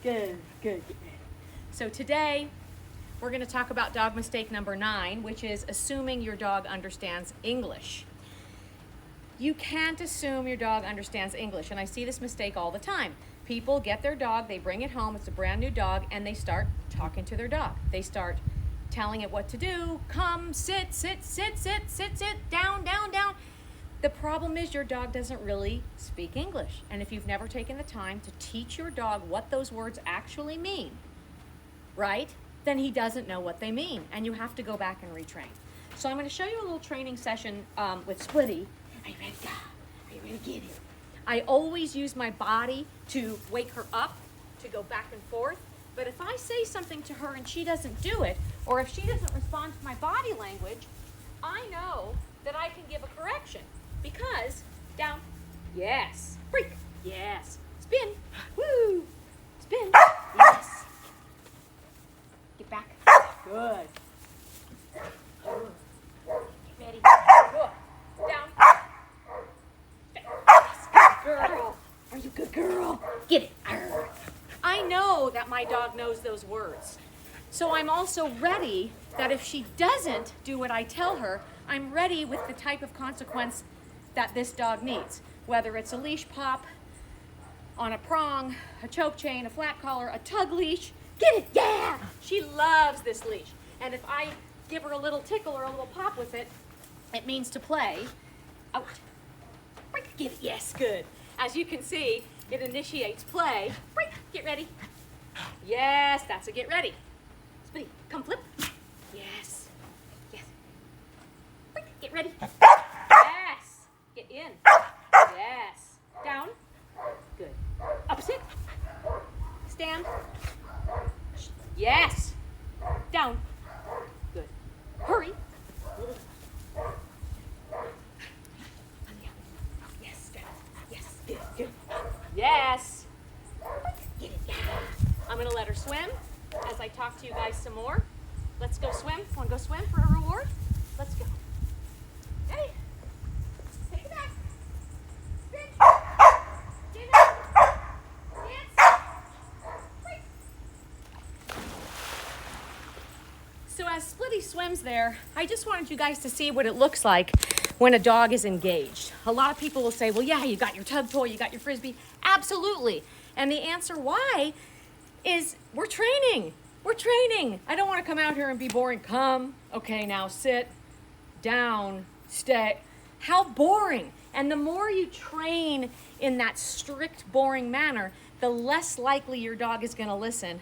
Good, good. So today, we're going to talk about dog mistake number 9, which is assuming your dog understands English. You can't assume your dog understands English, and I see this mistake all the time. People get their dog, they bring it home, it's a brand new dog, and they start talking to their dog. They start telling it what to do, come, sit, sit, sit, sit, sit, sit, down, down, down. The problem is your dog doesn't really speak English, and if you've never taken the time to teach your dog what those words actually mean, right, then he doesn't know what they mean, and you have to go back and retrain. So I'm going to show you a little training session with Splitty. Are you ready to go? Are you ready to get it? I always use my body to wake her up, to go back and forth, but if I say something to her and she doesn't do it, or if she doesn't respond to my body language, I know that I can give a correction. Because, down, yes, break, yes, spin, woo, spin, yes. Get back, good. Good. Get ready, good. Down, yes, good girl. Are you a good girl? Get it. Arr. I know that my dog knows those words. So I'm also ready that if she doesn't do what I tell her, I'm ready with the type of consequence that this dog needs, whether it's a leash pop, on a prong, a choke chain, a flat collar, a tug leash. Get it, yeah! She loves this leash. And if I give her a little tickle or a little pop with it, it means to play. Out. Break, get it, yes, good. As you can see, it initiates play. Break, get ready. Yes, that's a get ready. Spitty, come flip. Yes, yes. Break, get ready. Yes. Get in. Yes. Down. Good. Opposite. Stand. Yes. Down. Good. Hurry. Yes. Down. Yes. Good. Good. Yes. Get it. Yeah. I'm going to let her swim as I talk to you guys some more. Let's go swim. Want to go swim for a reward? Let's go. Ready? So as Splitty swims there, I just wanted you guys to see what it looks like when a dog is engaged. A lot of people will say, well, yeah, you got your tug toy, you got your Frisbee. Absolutely. And the answer why is we're training. We're training. I don't want to come out here and be boring. Come. Okay, now sit. Down. Stay. How boring. And the more you train in that strict, boring manner, the less likely your dog is going to listen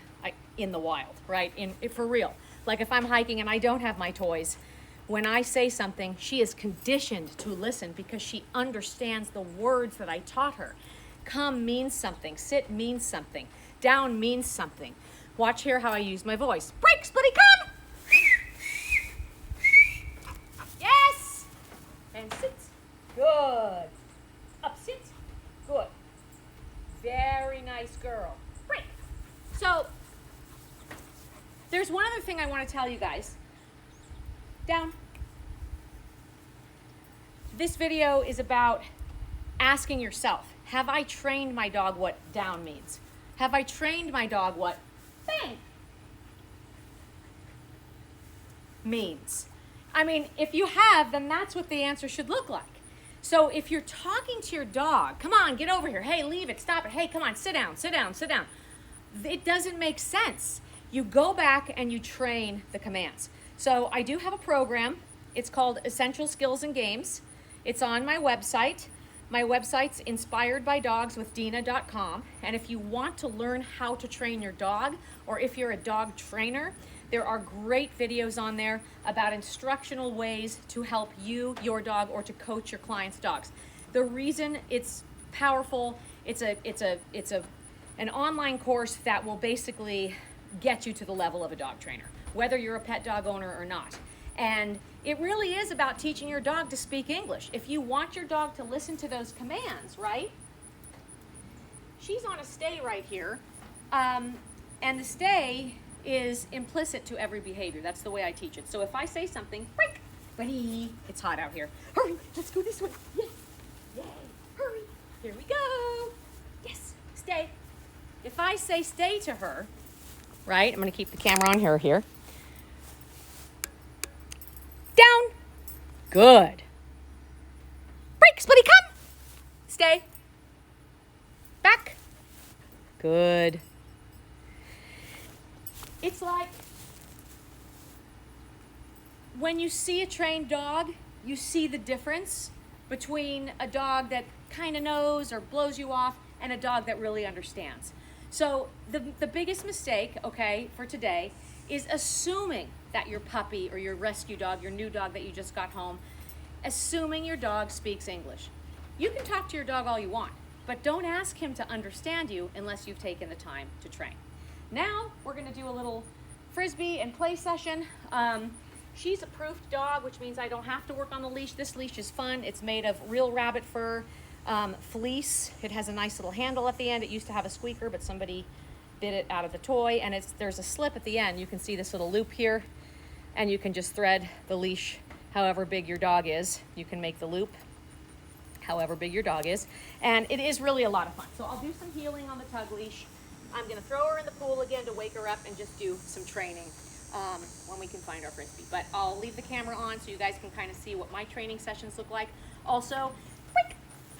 in the wild, right? For real. Like if I'm hiking and I don't have my toys, when I say something, she is conditioned to listen because she understands the words that I taught her. Come means something. Sit means something. Down means something. Watch here how I use my voice. Break, Splitty, come! Yes! And sit. Good. Up, sit. Good. Very nice girl. Break. So, there's one other thing I want to tell you guys. Down. This video is about asking yourself, have I trained my dog what down means? Have I trained my dog what bang means? I mean, if you have, then that's what the answer should look like. So if you're talking to your dog, come on, get over here. Hey, leave it, stop it. Hey, come on, sit down, sit down, sit down. It doesn't make sense. You go back and you train the commands. So I do have a program. It's called Essential Skills and Games. It's on my website. My website's inspiredbydogswithdina.com. And if you want to learn how to train your dog, or if you're a dog trainer, there are great videos on there about instructional ways to help you, your dog, or to coach your clients' dogs. The reason it's powerful, it's an online course that will basically get you to the level of a dog trainer, whether you're a pet dog owner or not. And it really is about teaching your dog to speak English. If you want your dog to listen to those commands, right? She's on a stay right here. And the stay is implicit to every behavior. That's the way I teach it. So if I say something, break, ready, it's hot out here. Hurry, let's go this way. Yes, yay, hurry. Here we go. Yes, stay. If I say stay to her, right? I'm going to keep the camera on her here. Down. Good. Break, Splitty, come. Stay. Back. Good. It's like when you see a trained dog, you see the difference between a dog that kind of knows or blows you off and a dog that really understands. So the biggest mistake, okay, for today is assuming that your puppy or your rescue dog, your new dog that you just got home, assuming your dog speaks English. You can talk to your dog all you want, but don't ask him to understand you unless you've taken the time to train. Now we're going to do a little frisbee and play session. She's a proofed dog, which means I don't have to work on the leash. This leash is fun. It's made of real rabbit fur fleece. It has a nice little handle at the end. It used to have a squeaker, but somebody bit it out of the toy, and there's a slip at the end. You can see this little loop here, and you can just thread the leash however big your dog is. You can make the loop however big your dog is, and it is really a lot of fun. So I'll do some healing on the tug leash. I'm going to throw her in the pool again to wake her up and just do some training when we can find our frisbee. But I'll leave the camera on so you guys can kind of see what my training sessions look like. Also,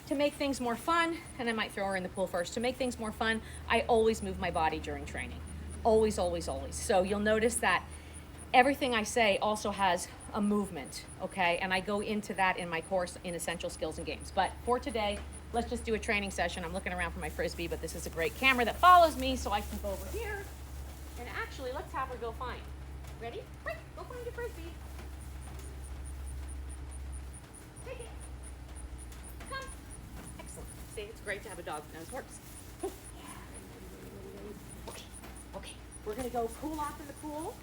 to make things more fun, and I might throw her in the pool first, to make things more fun, I always move my body during training. Always, always, always. So you'll notice that everything I say also has a movement, okay? And I go into that in my course in Essential Skills and Games. But for today, let's just do a training session. I'm looking around for my frisbee, but this is a great camera that follows me, so I can go over here. And actually, let's have her go find. Ready? Quick, go find your frisbee. Take it. Come. Excellent. See, it's great to have a dog that knows works. Yeah. Okay. Okay. We're gonna go cool off in the pool.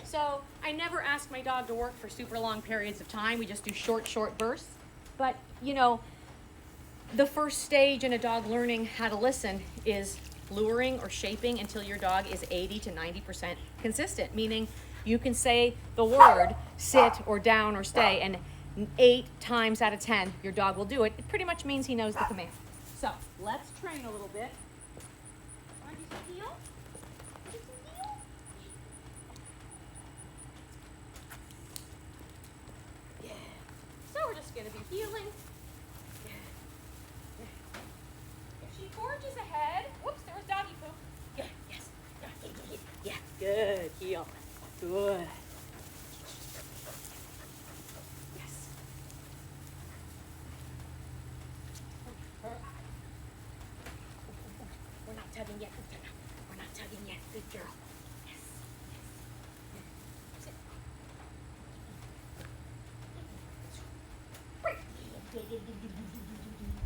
So I never ask my dog to work for super long periods of time. We just do short bursts. But, you know, the first stage in a dog learning how to listen is luring or shaping until your dog is 80 to 90% consistent, meaning you can say the word sit or down or stay, and 8 times out of 10, your dog will do it. It pretty much means he knows the command. So let's train a little bit. Want to do some heel? We're just going to be healing. If she forges ahead, whoops, there was doggy poop. Yeah, yes, yeah, good, heel, good. Yes. We're not tugging yet, we're not tugging yet, good girl.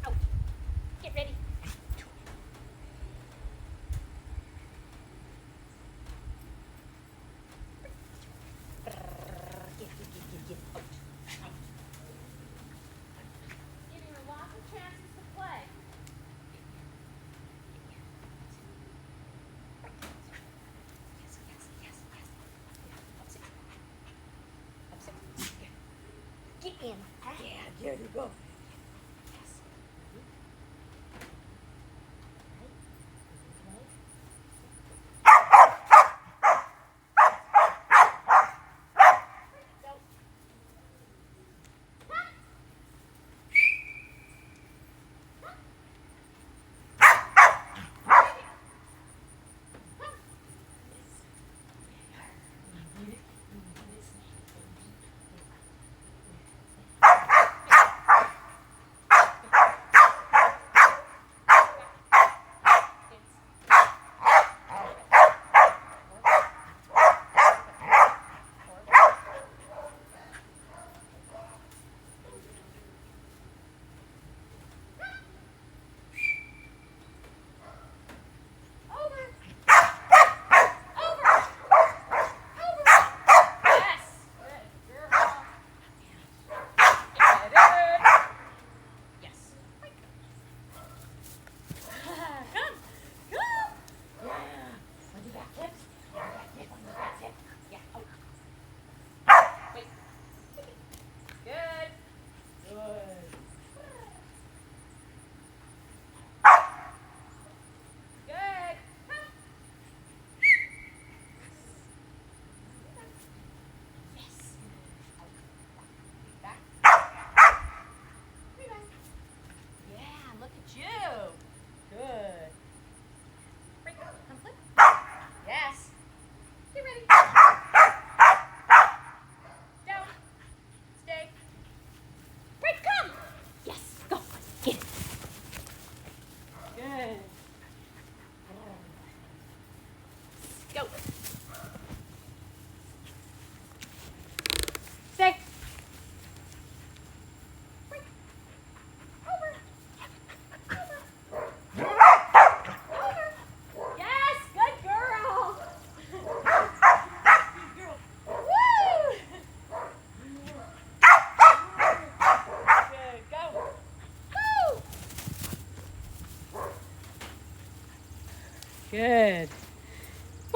Out. Get ready. Get. Out. Giving her lots of chances to play. Yes. Upset. Get in. Yeah, there you go.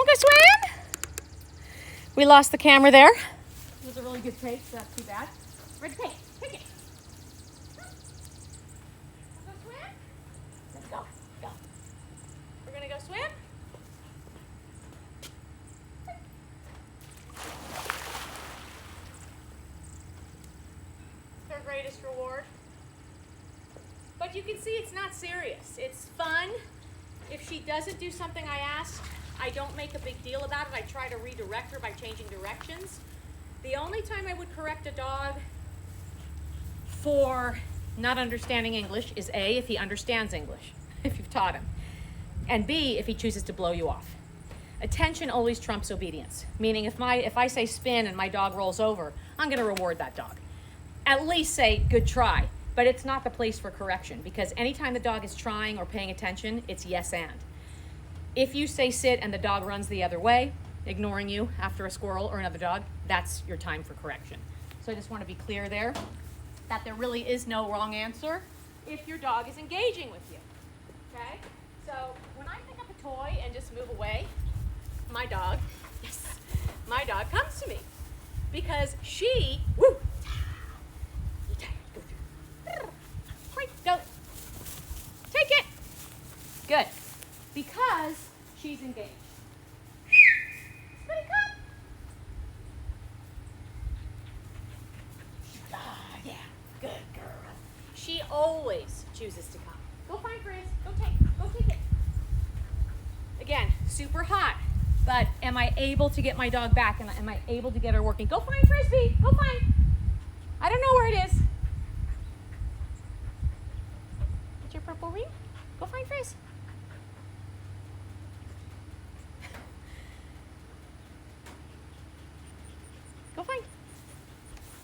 Wanna go swim? We lost the camera there. It was a really good take, so that's too bad. Ready, take it. Wanna go swim? Let's go, go. We're gonna go swim. Their greatest reward. But you can see it's not serious. It's fun. If she doesn't do something I ask, I don't make a big deal about it. I try to redirect her by changing directions. The only time I would correct a dog for not understanding English is A, if he understands English, if you've taught him, and B, if he chooses to blow you off. Attention always trumps obedience, meaning if I say spin and my dog rolls over, I'm gonna reward that dog. At least say, good try, but it's not the place for correction, because anytime the dog is trying or paying attention, it's yes and. If you say sit and the dog runs the other way, ignoring you after a squirrel or another dog, that's your time for correction. So I just want to be clear there that there really is no wrong answer if your dog is engaging with you. Okay? So when I pick up a toy and just move away, my dog comes to me because she, woo, you tired, go through. Quick, go. Take it. Good. Because she's engaged. Spinny cup. Ah, yeah, good girl. She always chooses to come. Go find Frizz. Go take it. Again, super hot, but am I able to get my dog back and am I able to get her working? Go find Frisbee. Go find. I don't know where it is. What's your purple ring? Go find Frizz. Go find.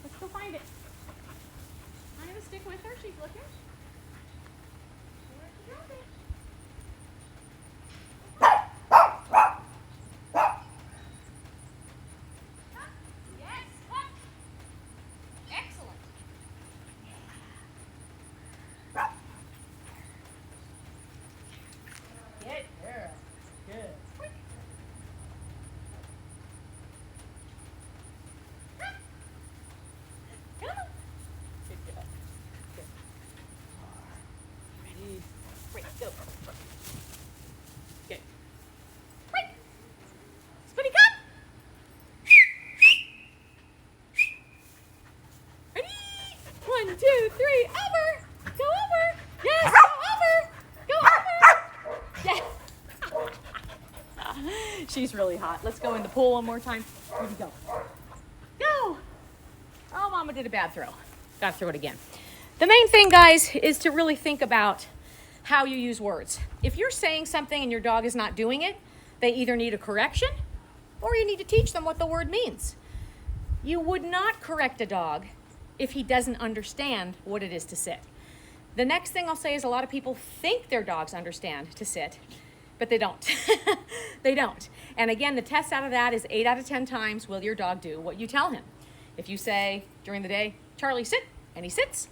Let's go find it. I'm gonna stick with her. She's looking. Where'd she drop it? Yes. Up. Excellent. Good girl. Good. Quick. Come on. Good girl. Good. Ready. Great. Go. Good. Quick. Spinny cup. Ready. 1, 2, 3. Over. Go over. Yes. Go over. Go over. Yes. She's really hot. Let's go in the pool one more time. Ready, go. Go. Oh, Mama did a bad throw. Gotta throw it again. The main thing, guys, is to really think about how you use words. If you're saying something and your dog is not doing it, they either need a correction or you need to teach them what the word means. You would not correct a dog if he doesn't understand what it is to sit. The next thing I'll say is a lot of people think their dogs understand to sit, but they don't. They don't. And again, the test out of that is 8 out of 10 times will your dog do what you tell him. If you say during the day, Charlie, sit, and he sits,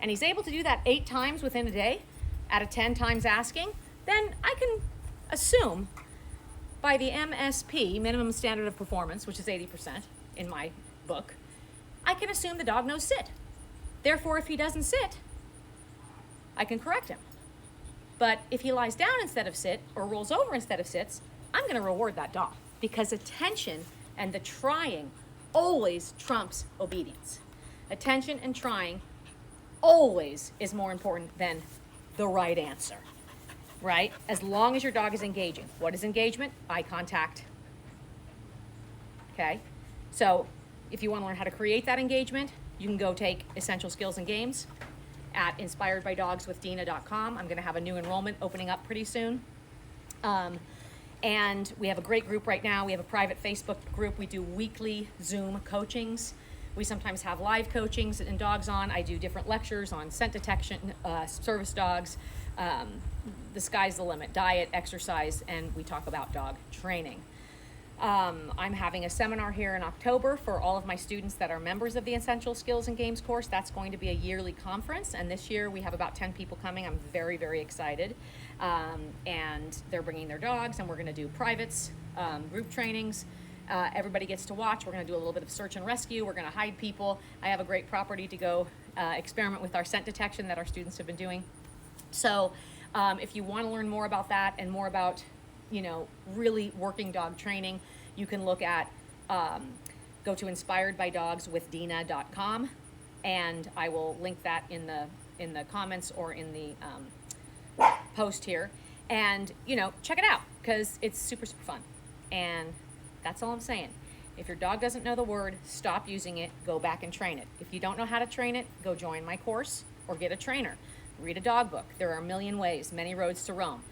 and he's able to do that 8 times within a day, out of 10 times asking, then I can assume by the MSP, minimum standard of performance, which is 80% in my book, I can assume the dog knows sit. Therefore, if he doesn't sit, I can correct him. But if he lies down instead of sit or rolls over instead of sits, I'm going to reward that dog because attention and the trying always trumps obedience. Attention and trying always is more important than the right answer, right? As long as your dog is engaging. What is engagement? Eye contact. Okay? So if you want to learn how to create that engagement, you can go take Essential Skills and Games at inspiredbydogswithdina.com. I'm going to have a new enrollment opening up pretty soon. And we have a great group right now. We have a private Facebook group. We do weekly Zoom coachings. We sometimes have live coachings and dogs on. I do different lectures on scent detection, service dogs, the sky's the limit, diet, exercise, and we talk about dog training. I'm having a seminar here in October for all of my students that are members of the Essential Skills and Games course. That's going to be a yearly conference, and this year we have about 10 people coming. I'm very, very excited. and they're bringing their dogs, and we're going to do privates, group trainings. Everybody gets to watch. We're going to do a little bit of search and rescue. We're going to hide people. I have a great property to go experiment with our scent detection that our students have been doing. So if you want to learn more about that and more about, you know, really working dog training, you can look at, go to inspiredbydogswithdina.com, and I will link that in the comments or in the post here. And, you know, check it out because it's super, super fun. And that's all I'm saying. If your dog doesn't know the word, stop using it, go back and train it. If you don't know how to train it, go join my course or get a trainer. Read a dog book. There are a million ways, many roads to Rome.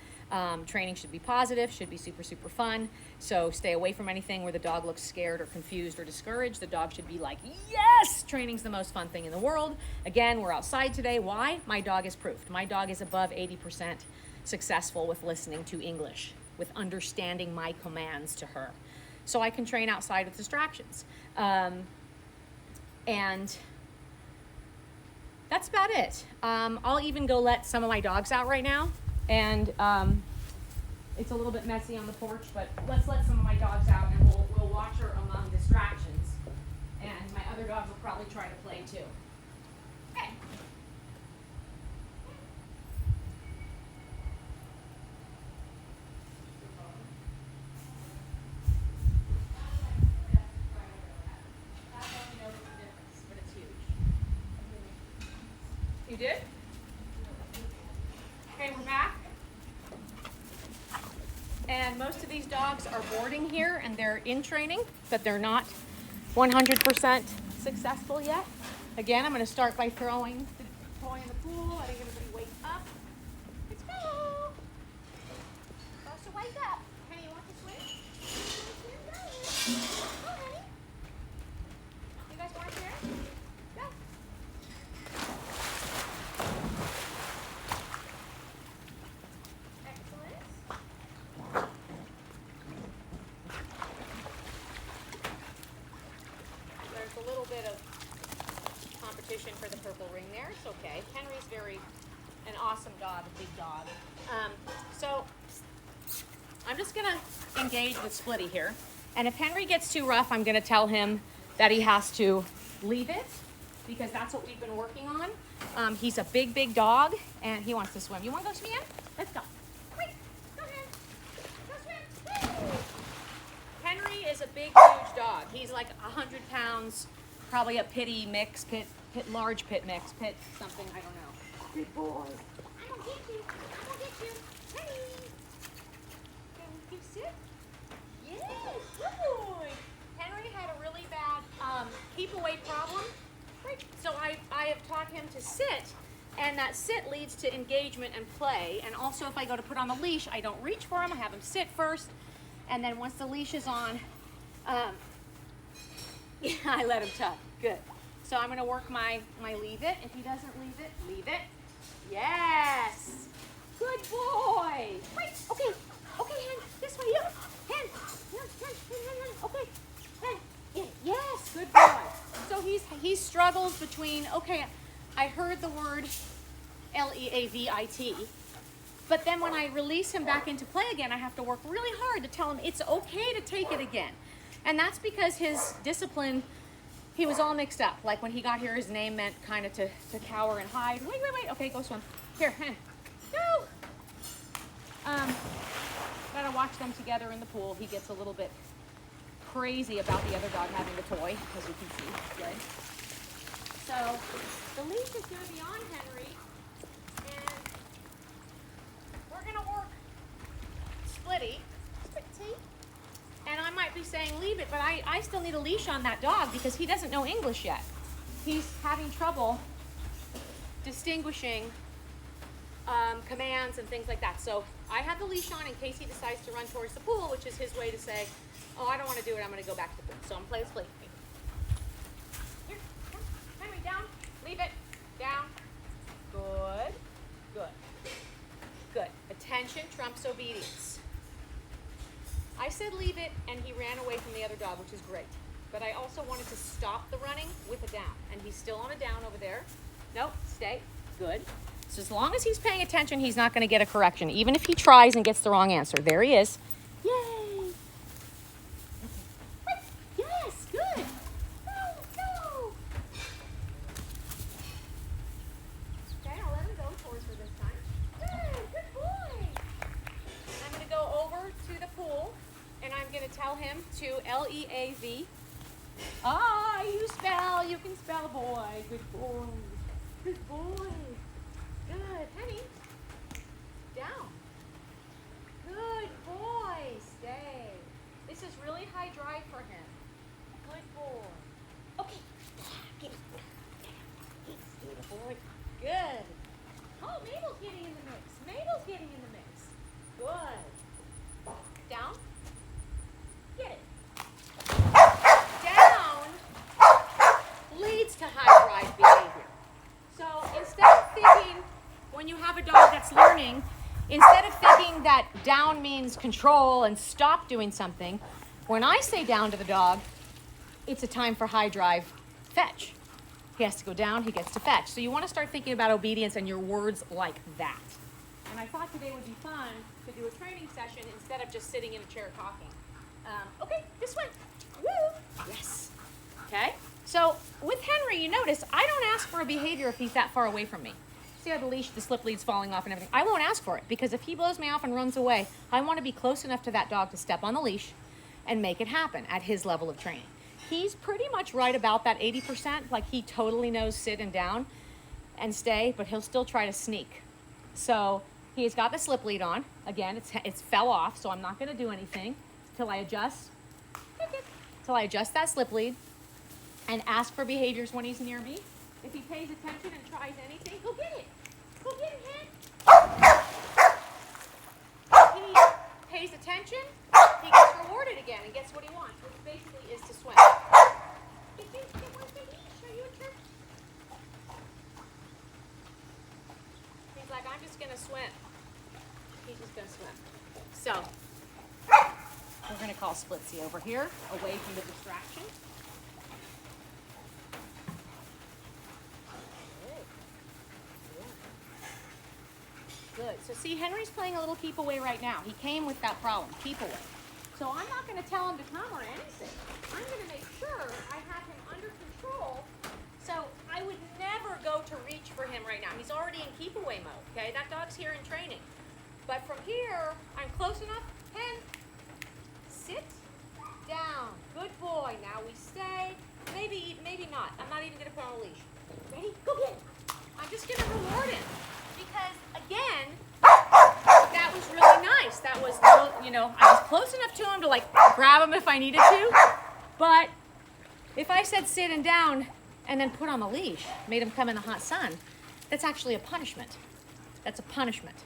Training should be positive, should be super, super fun. So stay away from anything where the dog looks scared or confused or discouraged. The dog should be like, yes, training's the most fun thing in the world. Again, we're outside today. Why? My dog is proofed. My dog is above 80% successful with listening to English, with understanding my commands to her. So I can train outside with distractions. And that's about it. I'll even go let some of my dogs out right now. And it's a little bit messy on the porch, but let's let some of my dogs out and we'll watch her among distractions. And my other dogs will probably try to play too. Okay. You did? Okay, we're back. And most of these dogs are boarding here and they're in training, but they're not 100% successful yet. Again, I'm going to start by throwing the toy in the pool, letting everybody wake up. Let's go. Supposed to wake up. Hey, you want to swim? Go, honey. You guys want to share? Go. Excellent. There's a little bit of competition for the purple ring there. It's okay. Henry's an awesome dog, a big dog. So I'm just going to engage with Splitty here. And if Henry gets too rough, I'm going to tell him that he has to leave it because that's what we've been working on. He's a big, big dog and he wants to swim. You want to go swim? Let's go. Wait, go ahead. Go swim. Woo! Henry is a big, huge dog. He's like 100 pounds, probably a pitty mix, large pit mix, pit something, I don't know. Good boy. I don't get you. I don't get you. Henry. Can you sit? Yes, good boy. Henry had a really bad keep away problem. Right. So I have taught him to sit, and that sit leads to engagement and play. And also if I go to put on the leash, I don't reach for him. I have him sit first. And then once the leash is on, I let him tug. Good. So I'm going to work my leave it. If he doesn't leave it, leave it. Yes. Good boy. Wait. Okay. Okay, Hen. This way. Yeah. Hen. Hen. Okay. Hen. Yeah. Yes. Good boy. So he struggles between, okay, I heard the word L-E-A-V-I-T. But then when I release him back into play again, I have to work really hard to tell him it's okay to take it again. And that's because his discipline, he was all mixed up. Like when he got here, his name meant kind of to cower and hide. Wait. Okay, go swim. Here, go. Gotta watch them together in the pool. He gets a little bit crazy about the other dog having the toy, as you can see. Good. So the leash is going to be on Henry, and we're going to work Splitty. And I might be saying leave it, but I still need a leash on that dog because he doesn't know English yet. He's having trouble distinguishing commands and things like that. So I have the leash on in case he decides to run towards the pool, which is his way to say, oh, I don't want to do it, I'm going to go back to the pool. So I'm playing Splitty. Here, come. Henry, down. Leave it. Down. Good. Good. Good. Attention trumps obedience. I said leave it, and he ran away from the other dog, which is great. But I also wanted to stop the running with a down. And he's still on a down over there. Nope, stay. Good. So as long as he's paying attention, he's not going to get a correction, even if he tries and gets the wrong answer. There he is. Yay! Yes, good. No. Okay, I'll let him go towards her this time. Good boy. I'm going to go over to the pool, and I'm going to tell him to L-E-A-V. Ah, you can spell boy. Good boy. Good boy. Good. Henny. Down. Good boy. Stay. This is really high drive for him. Good boy. Okay. Get it. Good boy. Good. Oh, Mabel's getting in the mix. Good. Down. Get it. Down leads to high drive behavior. So instead of thinking, when you have a dog that's learning, instead of thinking that down means control and stop doing something, when I say down to the dog, it's a time for high drive fetch. He has to go down, he gets to fetch. So you want to start thinking about obedience and your words like that. And I thought today would be fun to do a training session instead of just sitting in a chair talking. Okay, this way. Woo! Yes. Okay? So with Henry, you notice I don't ask for a behavior if he's that far away from me. See how the leash, the slip lead's falling off and everything? I won't ask for it because if he blows me off and runs away, I want to be close enough to that dog to step on the leash and make it happen at his level of training. He's pretty much right about that 80%, like he totally knows sit and down and stay, but he'll still try to sneak. So he's got the slip lead on. Again, it's fell off, so I'm not going to do anything till I adjust. Till I adjust that slip lead and ask for behaviors when he's near me. If he pays attention and tries anything, go get it. Go get it, Hen. He pays attention, he gets rewarded again and gets what he wants, which basically is to swim. Where's the leash? Are you a jerk? He's like, I'm just going to swim. He's just going to swim. So, we're going to call Splitsy over here, away from the distraction. Good. So see, Henry's playing a little keep away right now. He came with that problem, keep away. So I'm not going to tell him to come or anything. I'm going to make sure I have him under control. So I would never go to reach for him right now. He's already in keep away mode, okay? That dog's here in training. But from here, I'm close enough. Hen, sit down. Good boy. Now we stay. Maybe not. I'm not even going to put on a leash. Ready? Go get him. I'm just going to reward him. Because, again, that was really nice. That was, I was close enough to him to, grab him if I needed to. But if I said sit and down and then put on the leash, made him come in the hot sun, that's actually a punishment. That's a punishment.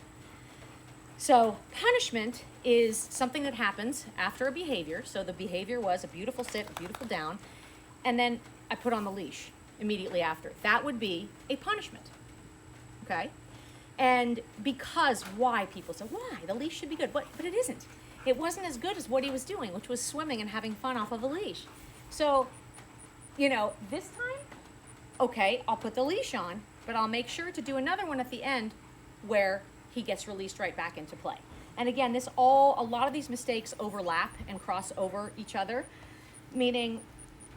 So punishment is something that happens after a behavior. So the behavior was a beautiful sit, a beautiful down, and then I put on the leash immediately after. That would be a punishment. Okay? And because, why? People say, why? The leash should be good. But it isn't. It wasn't as good as what he was doing, which was swimming and having fun off of a leash. So, this time, okay, I'll put the leash on, but I'll make sure to do another one at the end where he gets released right back into play. And again, a lot of these mistakes overlap and cross over each other, meaning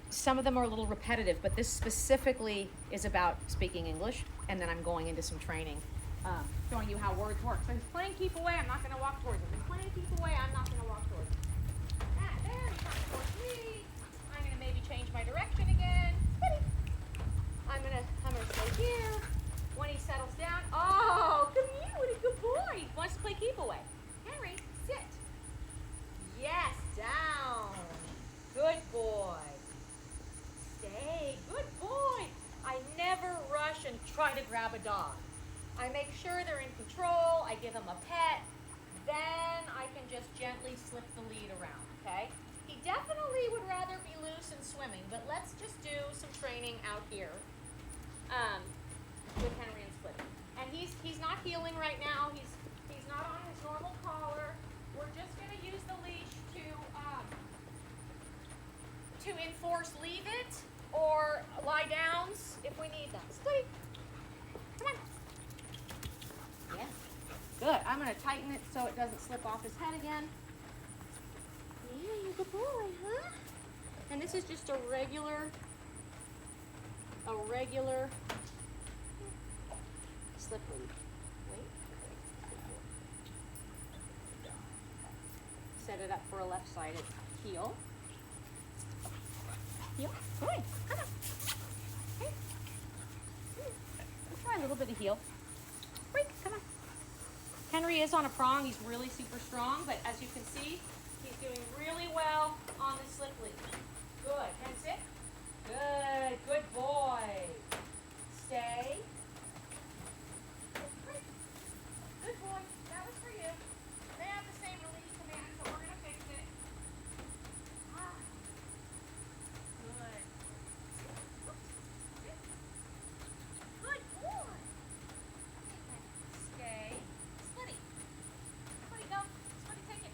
some of them are a little repetitive, but this specifically is about speaking English, and then I'm going into some training. Showing you how words work. So he's playing keep away, I'm not going to walk towards him. He's playing keep away, I'm not going to walk towards him. There, he's coming towards me. I'm going to maybe change my direction again. I'm going to stay here. When he settles down, oh, come here, what a good boy. He wants to play keep away. Henry, sit. Yes, down. Good boy. Stay. Good boy. I never rush and try to grab a dog. I make sure they're in control, I give them a pet, then I can just gently slip the lead around, okay? He definitely would rather be loose and swimming, but let's just do some training out here with Henry and Split. And he's not heeling right now, he's not on his normal collar. We're just gonna use the leash to enforce leave it or lie downs if we need them. Split. Come on. Good. I'm going to tighten it so it doesn't slip off his head again. Yeah, you're a good boy, huh? And this is just a regular slip lead. Wait. Set it up for a left-sided heel. Heel. Good. Come on. Okay. Let's try a little bit of heel. Break. Come on. Henry is on a prong. He's really super strong, but as you can see, he's doing really well on the slip lead. Good. And sit. Good. Good boy. Stay. Good boy. That was for you. They have the same release command, so we're going to fix it. Ah. Good. Good boy. Stay. Slitty. Slitty, go. Slitty, take it.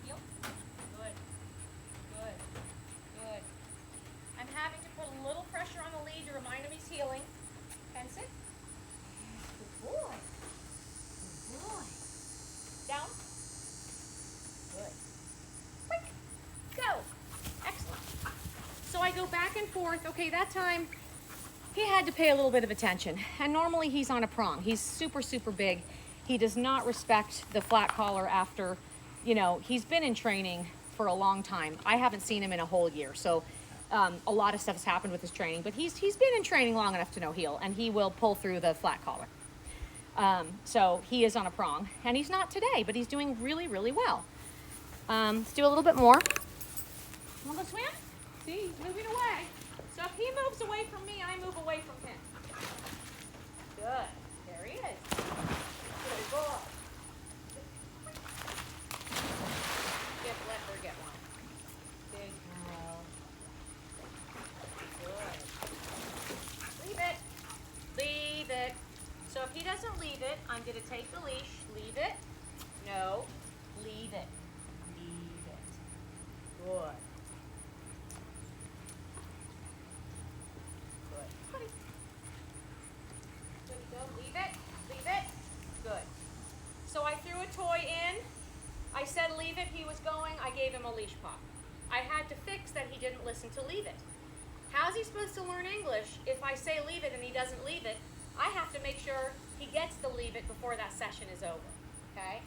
Heel. Good. Good. Good. I'm having to put a little pressure on the lead to remind him he's healing. And sit. Good boy. Good boy. Down. Good. Quick. Go. Excellent. So I go back and forth. Okay, that time he had to pay a little bit of attention. And normally he's on a prong. He's super, super big. He does not respect the flat collar after, you know, he's been in training for a long time. I haven't seen him in a whole year. So a lot of stuff has happened with his training, but he's been in training long enough to know heel, and he will pull through the flat collar. So he is on a prong, and he's not today, but he's doing really, really well. Let's do a little bit more. Want to go swim? See, he's moving away. So if he moves away from me, I move away from him. Good. There he is. Good boy. Let her get one. Big girl. Good. Leave it. Leave it. So if he doesn't leave it, I'm going to take the leash. Leave it. No. Leave it. Leave it. Good. Good. Good. Good to go. Leave it. Leave it. Good. So I threw a toy in. I said leave it. He was going. I gave him a leash pop. I had to fix that he didn't listen to leave it. How's he supposed to learn English if I say leave it and he doesn't leave it? I have to make sure he gets to leave it before that session is over. Okay?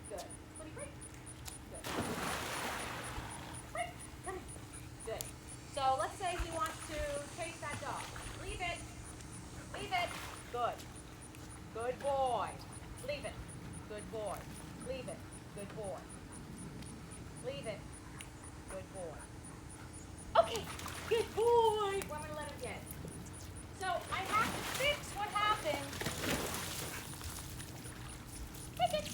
Good. Let me break. Good. Break. Come here. Good. So let's say he wants to chase that dog. Leave it. Leave it. Good. Good boy. Leave it. Good boy. Leave it. Good boy. Leave it. Good boy. Okay. Good boy. Well, I'm going to let him get it. So I have to fix what happened. Take it.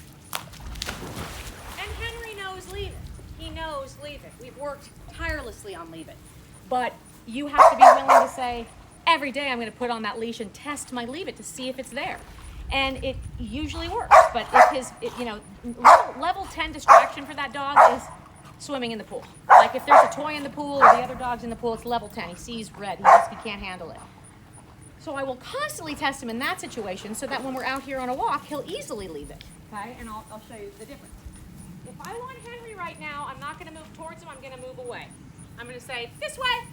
And Henry knows leave it. He knows leave it. We've worked tirelessly on leave it. But you have to be willing to say, every day I'm going to put on that leash and test my leave it to see if it's there. And it usually works. But if level 10 distraction for that dog is swimming in the pool. Like if there's a toy in the pool or the other dog's in the pool, it's level 10. He sees red. He can't handle it. So I will constantly test him in that situation so that when we're out here on a walk, he'll easily leave it. Okay, and I'll show you the difference. If I want Henry right now, I'm not going to move towards him. I'm going to move away. I'm going to say, this way.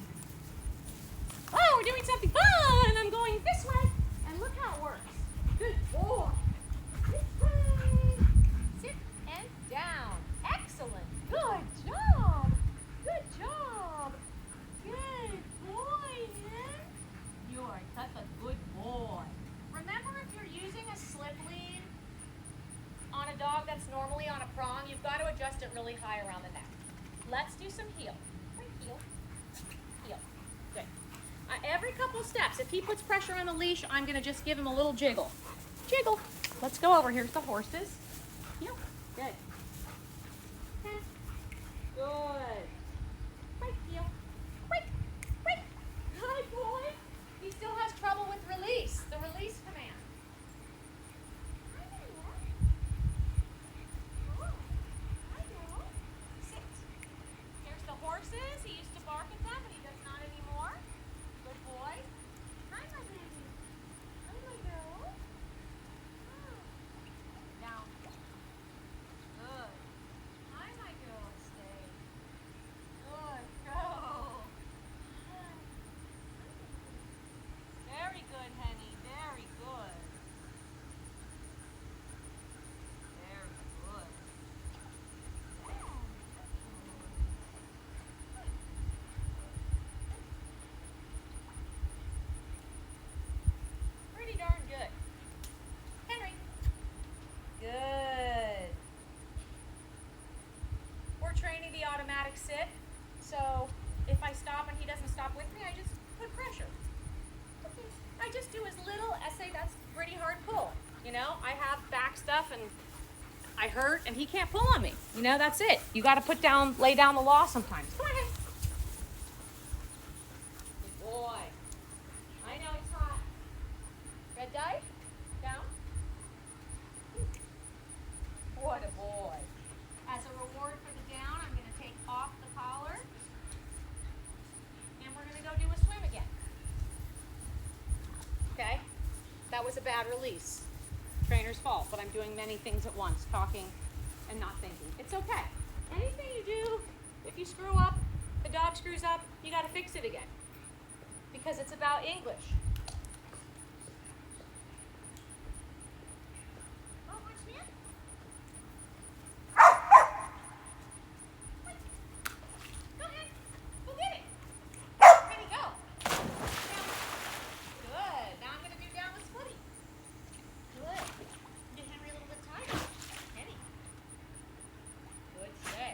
Oh, we're doing something fun. And I'm going this way. And look how it works. Good boy. This way. Sit and down. Excellent. Good job. Good job. Good boy, man. You are such a good boy. Remember, if you're using a slip lead on a dog that's normally on a prong, you've got to adjust it really high around the neck. Let's do some heel. Right, heel. Heel. Good. Every couple steps, if he puts pressure on the leash, I'm going to just give him a little jiggle. Jiggle. Let's go over. Here's the horses. Heel. Good. Good. Right, heel. Right. Right. Good boy. He still has trouble with release. The release command. Sit. Here's the horses. He used to bark at them, but he does not anymore. Good boy. Hi, my baby. So if I stop and he doesn't stop with me, I just put pressure. I just do as little as, say, that's pretty hard pull. You know, I have back stuff and I hurt and he can't pull on me. You know, that's it. You got to lay down the law sometimes. Come on ahead. Good boy. I know it's hot. Red dye? Down. What a boy. As a reward for the down, I'm going to take off the collar and we're going to go do a swim again. Okay? That was a bad release. Trainer's fault, but I'm doing many things at once, talking and not thinking. It's okay. Anything you do, if you screw up, the dog screws up, you got to fix it again. Because it's about English. Oh, watch me up. Go ahead. Go get it. Can he go? Down. Good. Now I'm going to do downless footy. Good. Get Henry a little bit tighter. Henry. Good stay.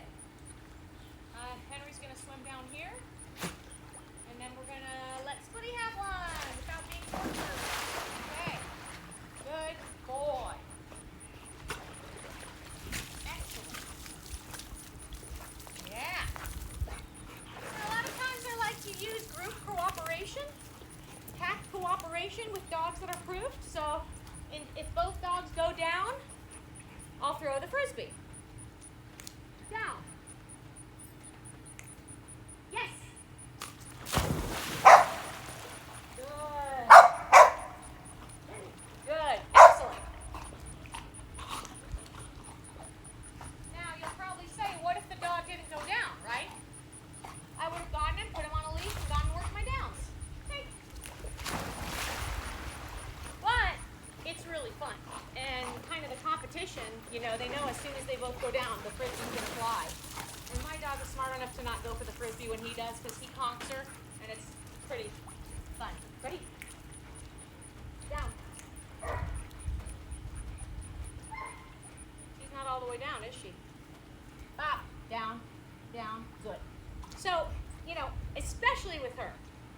Henry's going to swim down here. And then we're going to let Spooty have one without being tortured. Okay. Good boy. Excellent. Yeah. Now, a lot of times I like to use group cooperation, pack cooperation with dogs that are proofed. So if both dogs go down, I'll throw the frisbee. Down. Yes. Good. Good. Excellent. Now you'll probably say, what if the dog didn't go down, right? I would have gotten him, put him on a leash, and gone to work my downs. Okay. But it's really fun. And kind of the competition, you know, they know as soon as they both go down, the frisbee's going to fly. And my dog is smart enough to not go for the frisbee when he does because he conks her, and it's pretty fun. Ready? Down. She's not all the way down, is she? Up, down, down, good. So, you know, especially with her,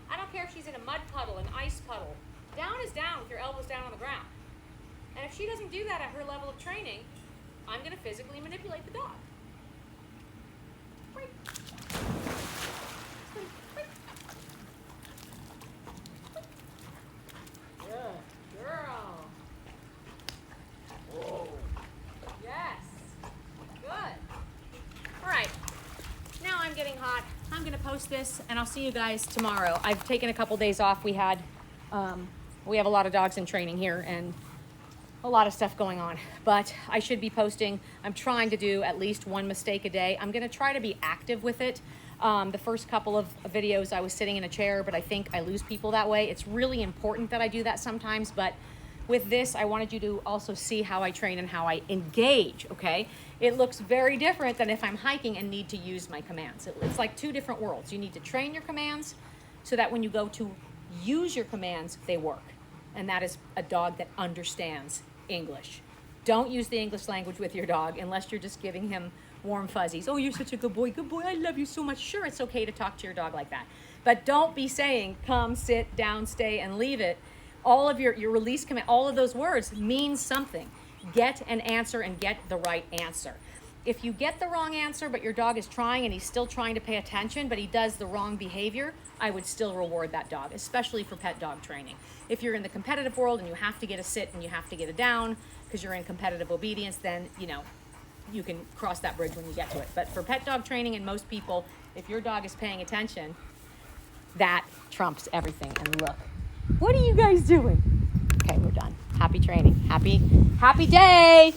I don't care if she's in a mud puddle, an ice puddle, down is down with your elbows down on the ground. And if she doesn't do that at her level of training, I'm going to physically manipulate the dog. Break. Break. Good girl. Whoa. Yes. Good. All right. Now I'm getting hot. I'm going to post this, and I'll see you guys tomorrow. I've taken a couple days off. We have a lot of dogs in training here, and a lot of stuff going on, but I should be posting. I'm trying to do at least one mistake a day. I'm gonna try to be active with it. The first couple of videos I was sitting in a chair, but I think I lose people that way. It's really important that I do that sometimes, but with this, I wanted you to also see how I train and how I engage, okay? It looks very different than if I'm hiking and need to use my commands. It's like two different worlds. You need to train your commands so that when you go to use your commands, they work. And that is a dog that understands English. Don't use the English language with your dog unless you're just giving him warm fuzzies. Oh, you're such a good boy, I love you so much. Sure, it's okay to talk to your dog like that. But don't be saying, come, sit, down, stay, and leave it. All of your release command, all of those words mean something. Get an answer and get the right answer. If you get the wrong answer, but your dog is trying and he's still trying to pay attention, but he does the wrong behavior, I would still reward that dog, especially for pet dog training. If you're in the competitive world and you have to get a sit and you have to get a down because you're in competitive obedience, then, you know, you can cross that bridge when you get to it. But for pet dog training and most people, if your dog is paying attention, that trumps everything. And look, what are you guys doing? Okay, we're done. Happy training. Happy day.